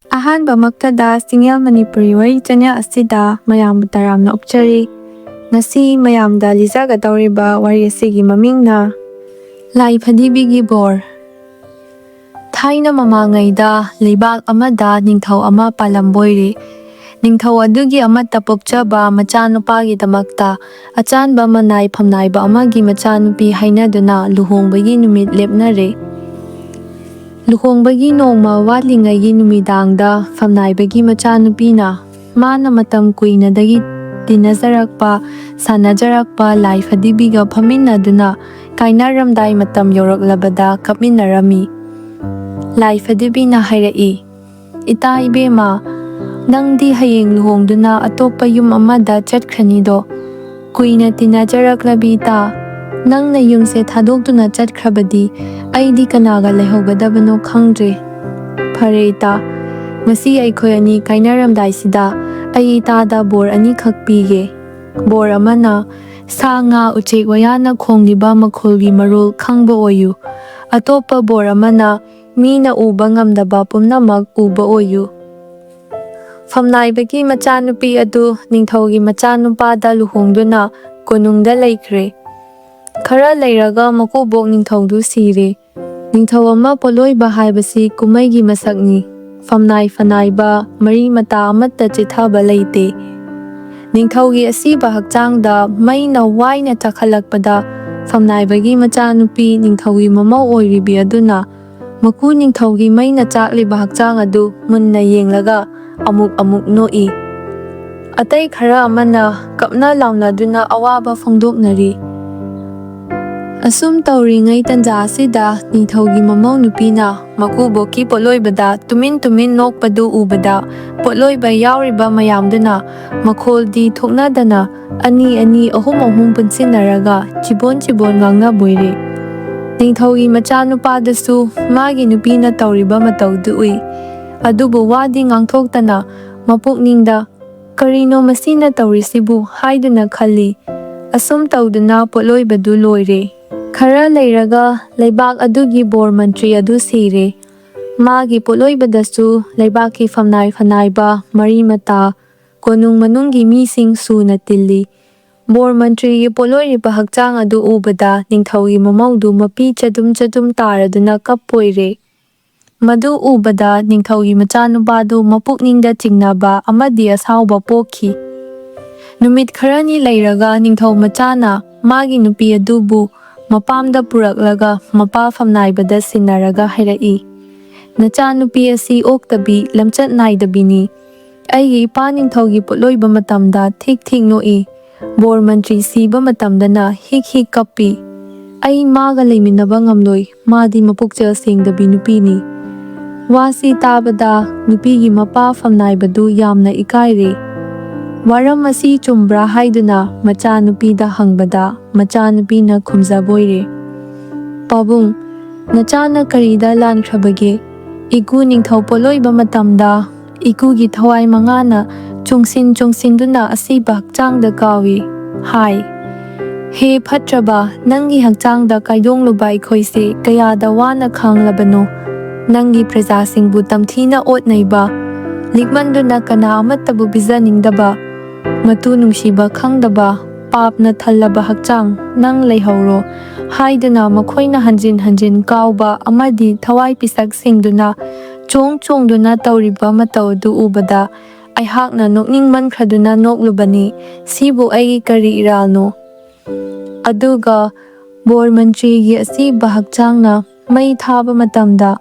ꯑꯍꯥꯟꯕꯃꯛꯇꯗ ꯁꯤꯡꯒꯦꯜ ꯃꯅꯤꯄꯨꯔꯤ ꯋꯥꯔꯤ ꯆꯦꯅꯦꯜ ꯑꯁꯤꯗ ꯃꯌꯥꯝꯕꯨ ꯇꯔꯥꯝꯅ ꯑꯣꯛꯆꯔꯤ꯫ ꯉꯁꯤ ꯃꯌꯥꯝꯗ ꯂꯤꯖꯒꯗꯧꯔꯤꯕ ꯋꯥꯔꯤ ꯑꯁꯤꯒꯤ ꯃꯃꯤꯡꯅ ꯂꯥꯏꯐꯗꯤꯕꯤꯒꯤ ꯕꯣꯔ꯫ ꯊꯥꯏꯅ ꯃꯃꯥꯡꯉꯩꯗ ꯂꯩꯕꯥꯛ ꯑꯃꯗ ꯅꯤꯡꯊꯧ ꯑꯃ ꯄꯥꯜꯂꯝꯕꯣꯏꯔꯦ꯫ ꯅꯤꯡꯊꯧ ꯑꯗꯨꯒꯤ ꯑꯃꯠꯇ ꯄꯣꯛꯆꯕ ꯃꯆꯥꯅꯨꯄꯥꯒꯤꯗꯃꯛꯇ ꯑꯆꯥꯟꯕ ꯃꯅꯥꯏ ꯐꯝꯅꯥꯏꯕ ꯑꯃꯒꯤ ꯃꯆꯥꯅꯨꯄꯤ ꯍꯥꯏꯅꯗꯨꯅ ꯂꯨꯍꯣꯡꯕꯒꯤ ꯅꯨꯃꯤꯠ ꯂꯦꯞꯅꯔꯦ꯫ ꯂꯨꯍꯣꯡꯕꯒꯤ ꯅꯣꯡꯃ ꯋꯥꯠꯂꯤꯉꯩꯒꯤ ꯅꯨꯃꯤꯗꯥꯡꯗ ꯐꯝꯅꯥꯏꯕꯒꯤ ꯃꯆꯥꯅꯨꯄꯤꯅ ꯃꯥꯅ ꯃꯇꯝ ꯀꯨꯏꯅꯗꯒꯤ ꯇꯤꯟꯅꯖꯔꯛꯄ ꯁꯥꯟꯅꯖꯔꯛꯄ ꯂꯥꯏꯐꯗꯤꯕꯤꯒ ꯐꯝꯃꯤꯟꯅꯗꯨꯅ ꯀꯥꯏꯅꯔꯝꯗꯥꯏ ꯃꯇꯝ ꯌꯧꯔꯛꯂꯕꯗ ꯀꯞꯃꯤꯟꯅꯔꯝꯃꯤ꯫ ꯂꯥꯏꯐꯗꯤꯕꯤꯅ ꯍꯥꯏꯔꯛꯏ, "ꯏꯇꯥ ꯏꯕꯦꯝꯃ, ꯅꯪꯗꯤ ꯍꯌꯦꯡ ꯂꯨꯍꯣꯡꯗꯨꯅ ꯑꯇꯣꯞꯄ ꯌꯨꯝ ꯑꯃꯗ ꯆꯠꯈ꯭ꯔꯅꯤꯗꯣ꯫ ꯀꯨꯏꯅ ꯇꯤꯟꯅꯖꯔꯛꯂꯕꯤ ꯏꯇꯥ, ꯅꯪꯅ ꯌꯨꯝꯁꯦ ꯊꯥꯗꯣꯛꯇꯨꯅ ꯆꯠꯈ꯭ꯔꯕꯗꯤ ꯑꯩꯗꯤ ꯀꯅꯥꯒ ꯂꯩꯍꯧꯒꯗꯕꯅꯣ ꯈꯪꯗ꯭ꯔꯦ꯫ ꯐꯔꯦ ꯏꯇꯥ, ꯉꯁꯤ ꯑꯩꯈꯣꯏ ꯑꯅꯤ ꯀꯥꯏꯅꯔꯝꯗꯥꯏꯁꯤꯗ ꯑꯩ ꯏꯇꯥꯗ ꯕꯣꯔ ꯑꯅꯤꯈꯛ ꯄꯤꯒꯦ꯫ ꯕꯣꯔ ꯑꯃꯅ ꯁꯥ ꯉꯥ ꯎꯆꯦꯛ ꯋꯥꯌꯥꯅ ꯈꯣꯡꯂꯤꯕ ꯃꯈꯣꯜꯒꯤ ꯃꯔꯣꯜ ꯈꯪꯕ ꯑꯣꯏꯌꯨ꯫ ꯑꯇꯣꯞꯄ ꯕꯣꯔ ꯑꯃꯅ ꯃꯤꯅ ꯎꯕ ꯉꯝꯗꯕ ꯄꯨꯝꯅꯃꯛ ꯎꯕ ꯑꯣꯏꯌꯨ"꯫ ꯐꯝꯅꯥꯏꯕꯒꯤ ꯃꯆꯥꯅꯨꯄꯤ ꯑꯗꯨ ꯅꯤꯡꯊꯧꯒꯤ ꯃꯆꯥꯅꯨꯄꯥꯗ ꯂꯨꯍꯣꯡꯗꯨꯅ ꯀꯣꯅꯨꯡꯗ ꯂꯩꯈ꯭ꯔꯦ꯫ ꯈꯔ ꯂꯩꯔꯒ ꯃꯀꯨꯕꯣꯛ ꯅꯤꯡꯊꯧꯗꯨ ꯁꯤꯔꯦ꯫ ꯅꯤꯡꯊꯧ ꯑꯃ ꯄꯣꯠꯂꯣꯏꯕ ꯍꯥꯏꯕꯁꯤ ꯀꯨꯝꯃꯩꯒꯤ ꯃꯁꯛꯅꯤ꯫ ꯐꯝꯅꯥꯏ ꯐꯅꯥꯏꯕ ꯃꯔꯤ ꯃꯇꯥ ꯑꯃꯠꯇ ꯆꯤꯠꯊꯕ ꯂꯩꯇꯦ꯫ ꯅꯤꯡꯊꯧꯒꯤ ꯑꯁꯤꯕ ꯍꯛꯆꯥꯡꯗ ꯃꯩꯅ ꯋꯥꯏꯅ ꯆꯥꯛꯈꯠꯂꯛꯄꯗ ꯐꯝꯅꯥꯏꯕꯒꯤ ꯃꯆꯥꯅꯨꯄꯤ ꯅꯤꯡꯊꯧꯒꯤ ꯃꯃꯧ ꯑꯣꯏꯔꯤꯕꯤ ꯑꯗꯨꯅ ꯃꯀꯨ ꯅꯤꯡꯊꯧꯒꯤ ꯃꯩꯅ ꯆꯥꯛꯂꯤꯕ ꯍꯛꯆꯥꯡ ꯑꯗꯨ ꯃꯨꯟꯅ ꯌꯦꯡꯂꯒ ꯑꯃꯨꯛ ꯑꯃꯨꯛ ꯅꯣꯛꯏ꯫ ꯑꯇꯩ ꯈꯔ ꯑꯃꯅ ꯀꯞꯅ ꯂꯥꯎꯅꯗꯨꯅ ꯑꯋꯥꯕ ꯐꯣꯡꯗꯣꯛꯅꯔꯤ꯫ ꯑꯁꯨꯝ ꯇꯧꯔꯤꯉꯩ ꯇꯟꯖꯥ ꯑꯁꯤꯗ ꯅꯤꯡꯊꯧꯒꯤ ꯃꯃꯧ ꯅꯨꯄꯤꯅ ꯃꯀꯨꯕꯣꯛꯀꯤ ꯄꯣꯠꯂꯣꯏꯕꯗ ꯇꯨꯃꯤꯟ ꯇꯨꯃꯤꯟ ꯅꯣꯛꯄꯗꯨ ꯎꯕꯗ ꯄꯣꯠꯂꯣꯏꯕ ꯌꯥꯎꯔꯤꯕ ꯃꯌꯥꯝꯗꯨꯅ ꯃꯈꯣꯜꯗꯤ ꯊꯣꯛꯅꯗꯅ ꯑꯅꯤ ꯑꯅꯤ ꯑꯍꯨꯝ ꯑꯍꯨꯝ ꯄꯨꯟꯁꯤꯟꯅꯔꯒ ꯆꯤꯕꯣꯟ ꯆꯤꯕꯣꯟ ꯉꯥꯡꯅꯕꯣꯏꯔꯦ꯫ ꯅꯤꯡꯊꯧꯒꯤ ꯃꯆꯥꯅꯨꯄꯥꯗꯁꯨ ꯃꯥꯒꯤ ꯅꯨꯄꯤꯅ ꯇꯧꯔꯤꯕ ꯃꯇꯧꯗꯨ ꯎꯏ꯫ ꯑꯗꯨꯕꯨ ꯋꯥꯗꯤ ꯉꯥꯡꯊꯣꯛꯇꯅ ꯃꯄꯨꯛꯅꯤꯡꯗ "ꯀꯔꯤꯅꯣ ꯃꯁꯤꯅ ꯇꯧꯔꯤꯁꯤꯕꯨ" ꯍꯥꯏꯗꯨꯅ ꯈꯜꯂꯤ꯫ ꯑꯁꯨꯝ ꯇꯧꯗꯨꯅ ꯄꯣꯠꯂꯣꯏꯕꯗꯨ ꯂꯣꯏꯔꯦ꯫ ꯈꯔ ꯂꯩꯔꯒ ꯂꯩꯕꯥꯛ ꯑꯗꯨꯒꯤ ꯕꯣꯔ ꯃꯟꯇ꯭ꯔꯤ ꯑꯗꯨ ꯁꯤꯔꯦ꯫ ꯃꯥꯒꯤ ꯄꯣꯠꯂꯣꯏꯕꯗꯁꯨ ꯂꯩꯕꯥꯛꯀꯤ ꯐꯝꯅꯥꯏ ꯐꯅꯥꯏꯕ ꯃꯔꯤ ꯃꯇꯥ ꯀꯣꯅꯨꯡ ꯃꯅꯨꯡꯒꯤ ꯃꯤꯁꯤꯡ ꯁꯨꯅ ꯇꯤꯜꯂꯤ꯫ ꯕꯣꯔ ꯃꯟꯇ꯭ꯔꯤꯒꯤ ꯄꯣꯠꯂꯣꯏꯔꯤꯕ ꯍꯛꯆꯥꯡ ꯑꯗꯨ ꯎꯕꯗ ꯅꯤꯡꯊꯧꯒꯤ ꯃꯃꯧꯗꯨ ꯃꯄꯤ ꯆꯗꯨꯝ ꯆꯗꯨꯝ ꯇꯥꯔꯗꯨꯅ ꯀꯞꯄꯣꯏꯔꯦ꯫ ꯃꯗꯨ ꯎꯕꯗ ꯅꯤꯡꯊꯧꯒꯤ ꯃꯆꯥꯅꯨꯄꯥꯗꯨ ꯃꯄꯨꯛꯅꯤꯡꯗ ꯆꯤꯡꯅꯕ ꯑꯃꯗꯤ ꯑꯁꯥꯎꯕ ꯄꯣꯛꯈꯤ꯫ ꯅꯨꯃꯤꯠ ꯈꯔꯅꯤ ꯂꯩꯔꯒ ꯅꯤꯡꯊꯧ ꯃꯆꯥꯅ ꯃꯥꯒꯤ ꯅꯨꯄꯤ ꯑꯗꯨꯕꯨ ꯃꯄꯥꯝꯗ ꯄꯨꯔꯛꯂꯒ ꯃꯄꯥ ꯐꯝꯅꯥꯏꯕꯗ ꯁꯤꯟꯅꯔꯒ ꯍꯥꯏꯔꯛꯏ, "ꯅꯆꯥꯅꯨꯄꯤ ꯑꯁꯤ ꯑꯣꯛꯇꯕꯤ ꯂꯝꯆꯠ ꯅꯥꯏꯗꯕꯤꯅꯤ꯫ ꯑꯩꯒꯤ ꯏꯄꯥ ꯅꯤꯡꯊꯧꯒꯤ ꯄꯣꯠꯂꯣꯏꯕ ꯃꯇꯝꯗ ꯊꯤꯛ ꯊꯤꯛ ꯅꯣꯛꯏ, ꯕꯣꯔ ꯃꯟꯇ꯭ꯔꯤ ꯁꯤꯕ ꯃꯇꯝꯗꯅ ꯍꯤꯛ ꯍꯤꯛ ꯀꯞꯄꯤ꯫ ꯑꯩ ꯃꯥꯒ ꯂꯩꯃꯤꯟꯅꯕ ꯉꯝꯂꯣꯏ, ꯃꯥꯗꯤ ꯃꯄꯨꯛꯆꯦꯜ ꯁꯦꯡꯗꯕꯤ ꯅꯨꯄꯤꯅꯤ"꯫ ꯋꯥꯁꯤ ꯇꯥꯕꯗ ꯅꯨꯄꯤꯒꯤ ꯃꯄꯥ ꯐꯝꯅꯥꯏꯕꯗꯨ ꯌꯥꯝꯅ ꯏꯀꯥꯏꯔꯦ꯫ ꯋꯥꯔꯝ ꯑꯁꯤ ꯆꯨꯝꯕ꯭ꯔꯥ ꯍꯥꯏꯗꯨꯅ ꯃꯆꯥꯅꯨꯄꯤꯗ ꯍꯪꯕꯗ ꯃꯆꯥꯅꯨꯄꯤꯅ ꯈꯨꯝꯖꯕꯣꯏꯔꯦ, "ꯄꯥꯕꯨꯡ, ꯅꯆꯥꯅ ꯀꯔꯤꯗ ꯂꯥꯟꯈ꯭ꯔꯕꯒꯦ? ꯏꯀꯨ ꯅꯤꯡꯊꯧ ꯄꯣꯠꯂꯣꯏꯕ ꯃꯇꯝꯗ ꯏꯀꯨꯒꯤ ꯊꯋꯥꯏ ꯃꯉꯥꯅ ꯆꯨꯡꯁꯤꯟ ꯆꯨꯡꯁꯤꯟꯗꯨꯅ ꯑꯁꯤꯕ ꯍꯛꯆꯥꯡꯗ ꯀꯥꯎꯏ ꯍꯥꯏ꯫ ꯍꯦ ꯐꯠꯇ꯭ꯔꯕ, ꯅꯪꯒꯤ ꯍꯛꯆꯥꯡꯗ ꯀꯥꯏꯗꯣꯡꯂꯨꯕ ꯑꯩꯈꯣꯏꯁꯦ ꯀꯌꯥꯗ ꯋꯥꯅ ꯈꯥꯡꯂꯕꯅꯣ꯫ ꯅꯪꯒꯤ ꯄ꯭ꯔꯖꯥꯁꯤꯡꯕꯨ ꯇꯝꯊꯤꯅ ꯑꯣꯠ-ꯅꯩꯕ, ꯂꯤꯛꯃꯟꯗꯨꯅ ꯀꯅꯥ ꯑꯃꯠꯇꯕꯨ ꯄꯤꯖꯅꯤꯡꯗꯕ, ꯃꯇꯨ ꯅꯨꯡꯁꯤꯕ ꯈꯪꯗꯕ, ꯄꯥꯞꯅ ꯊꯜꯂꯕ ꯍꯛꯆꯥꯡ ꯅꯪ ꯂꯩꯍꯧꯔꯣ" ꯍꯥꯏꯗꯨꯅ ꯃꯈꯣꯏꯅ ꯍꯟꯖꯤꯟ ꯍꯟꯖꯤన్ ꯀꯥꯎꯕ ꯑꯃꯗꯤ ꯊꯋꯥꯏ ꯄꯤꯁꯛ ꯁꯤꯡꯗꯨꯅ ꯆꯣꯡ ꯆꯣꯡꯗꯨꯅ ꯇꯧꯔꯤꯕ ꯃꯇꯧ ꯑꯗꯨ ꯎꯕꯗ ꯑꯩꯍꯥꯛꯅ ꯅꯣꯛꯅꯤꯡꯃꯟꯈ꯭ꯔꯗꯨꯅ ꯅꯣꯛꯂꯨꯕꯅꯤ꯫ ꯁꯤꯕꯨ ꯑꯩꯒꯤ ꯀꯔꯤ ꯏꯔꯥꯜꯅꯣ? ꯑꯗꯨꯒ ꯕꯣꯔ ꯃꯟꯇ꯭ꯔꯤꯒꯤ ꯑꯁꯤꯕ ꯍꯛꯆꯥꯡꯅ ꯃꯩ ꯊꯥꯕ ꯃꯇꯝꯗ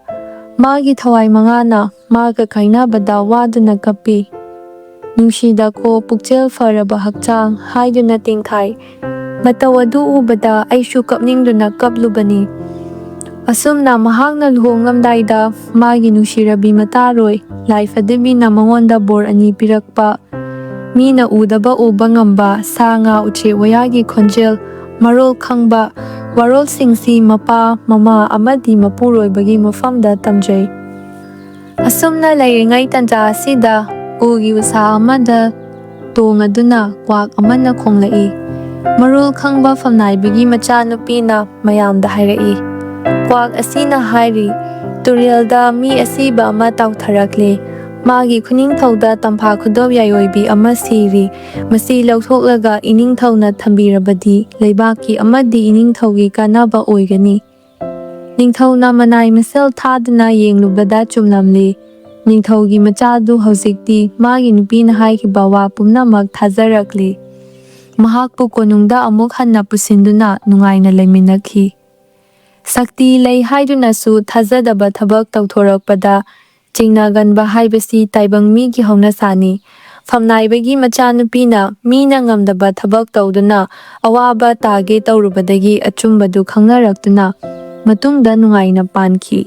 ꯃꯥꯒꯤ ꯊꯋꯥꯏ ꯃꯉꯥꯅ ꯃꯥꯒ ꯀꯥꯏꯅꯕꯗ ꯋꯥꯗꯨꯅ ꯀꯞꯄꯤ꯫ "ꯅꯨꯡꯁꯤꯗꯀꯣ ꯄꯨꯛꯆꯦꯜ ꯐꯔꯕ ꯍꯛꯆꯥꯡ" ꯍꯥꯏꯗꯨꯅ ꯇꯦꯡꯊꯥꯏ꯫ ꯃꯇꯧ ꯑꯗꯨ ꯎꯕꯗ ꯑꯩꯁꯨ ꯀꯞꯅꯤꯡꯗꯨꯅ ꯀꯞꯂꯨꯕꯅꯤ꯫ ꯑꯁꯨꯝꯅ ꯃꯍꯥꯛꯅ ꯂꯨꯍꯣꯡꯂꯝꯗꯥꯏꯗ ꯃꯥꯒꯤ ꯅꯨꯡꯁꯤꯔꯕꯤ ꯃꯇꯥꯔꯣꯏ ꯂꯥꯏꯐꯗꯤꯕꯤꯅ ꯃꯉꯣꯟꯗ ꯕꯣꯔ ꯑꯅꯤ ꯄꯤꯔꯛꯄ, ꯃꯤꯅ ꯎꯗꯕ ꯎꯕ ꯉꯝꯕ ꯁꯥ ꯉꯥ ꯎꯆꯦꯛ ꯋꯥꯌꯥꯒꯤ ꯈꯣꯟꯖꯦꯜ ꯃꯔꯣꯜ ꯈꯪꯕ ꯋꯥꯔꯣꯜꯁꯤꯡꯁꯤ ꯃꯄꯥ ꯃꯃꯥ ꯑꯃꯗꯤ ꯃꯄꯨꯔꯣꯏꯕꯒꯤ ꯃꯐꯝꯗ ꯇꯝꯖꯩ꯫ ꯑꯁꯨꯝꯅ ꯂꯩꯔꯤꯉꯩ ꯇꯟꯖꯥ ꯑꯁꯤꯗ ꯎꯒꯤ ꯎꯁꯥ ꯑꯃꯗ ꯇꯣꯡꯉꯗꯨꯅ ꯀ꯭ꯋꯥꯛ ꯑꯃꯅ ꯈꯣꯡꯂꯛꯏ꯫ ꯃꯔꯣꯜ ꯈꯪꯕ ꯐꯝꯅꯥꯏꯕꯒꯤ ꯃꯆꯥꯅꯨꯄꯤꯅ ꯃꯌꯥꯝꯗ ꯍꯥꯏꯔꯛꯏ, "ꯀ꯭ꯋꯥꯛ ꯑꯁꯤꯅ ꯍꯥꯏꯔꯤ, ꯇꯨꯔꯦꯜꯗ ꯃꯤ ꯑꯁꯤꯕ ꯑꯃ ꯇꯥꯎꯊꯔꯛꯂꯦ꯫ ꯃꯥꯒꯤ ꯈꯨꯅꯤꯡꯊꯧꯗ ꯇꯝꯐꯥ ꯈꯨꯗꯣꯞ ꯌꯥꯏꯑꯣꯏꯕꯤ ꯑꯃ ꯁꯤꯔꯤ꯫ ꯃꯁꯤ ꯂꯧꯊꯣꯛꯂꯒ ꯏꯅꯤꯡꯊꯧꯅ ꯊꯝꯕꯤꯔꯕꯗꯤ ꯂꯩꯕꯥꯛꯀꯤ ꯑꯃꯗꯤ ꯏꯅꯤꯡꯊꯧꯒꯤ ꯀꯥꯟꯅꯕ ꯑꯣꯏꯒꯅꯤ꯫ ꯅꯤꯡꯊꯧꯅ ꯃꯅꯥꯏ ꯃꯁꯤꯜ ꯊꯥꯗꯨꯅ ꯌꯦꯡꯂꯨꯕꯗ ꯆꯨꯝꯂꯝꯂꯤ꯫ ꯅꯤꯡꯊꯧꯒꯤ ꯃꯆꯥꯗꯨ ꯍꯧꯖꯤꯛꯇꯤ ꯃꯥꯒꯤ ꯅꯨꯄꯤꯅ ꯍꯥꯏꯈꯤꯕ ꯋꯥ ꯄꯨꯝꯅꯃꯛ ꯊꯥꯖꯔꯛꯂꯤ꯫ ꯃꯍꯥꯛꯄꯨ ꯀꯣꯅꯨꯡꯗ ꯑꯃꯨꯛ ꯍꯟꯅ ꯄꯨꯁꯤꯟꯗꯨꯅ ꯅꯨꯡꯉꯥꯏꯅ ꯂꯩꯃꯤꯟꯅꯈꯤ꯫ ꯁꯛꯇꯤ ꯂꯩ ꯍꯥꯏꯗꯨꯅꯁꯨ ꯊꯥꯖꯗꯕ ꯊꯕꯛ ꯇꯧꯊꯣꯔꯛꯄꯗ ꯆꯤꯡꯅꯒꯟꯕ ꯍꯥꯏꯕꯁꯤ ꯇꯥꯏꯕꯪ ꯃꯤꯒꯤ ꯍꯧꯅꯁꯥꯅꯤ꯫ ꯐꯝꯅꯥꯏꯕꯒꯤ ꯃꯆꯥꯅꯨꯄꯤꯅ ꯃꯤꯅ ꯉꯝꯗꯕ ꯊꯕꯛ ꯇꯧꯗꯨꯅ ꯑꯋꯥꯕ ꯇꯥꯒꯦ ꯇꯧꯔꯨꯕꯗꯒꯤ ꯑꯆꯨꯝꯕꯗꯨ ꯈꯪꯅꯔꯛꯇꯨꯅ ꯃꯇꯨꯡꯗ ꯅꯨꯡꯉꯥꯏꯅ ꯄꯥꯟꯈꯤ꯫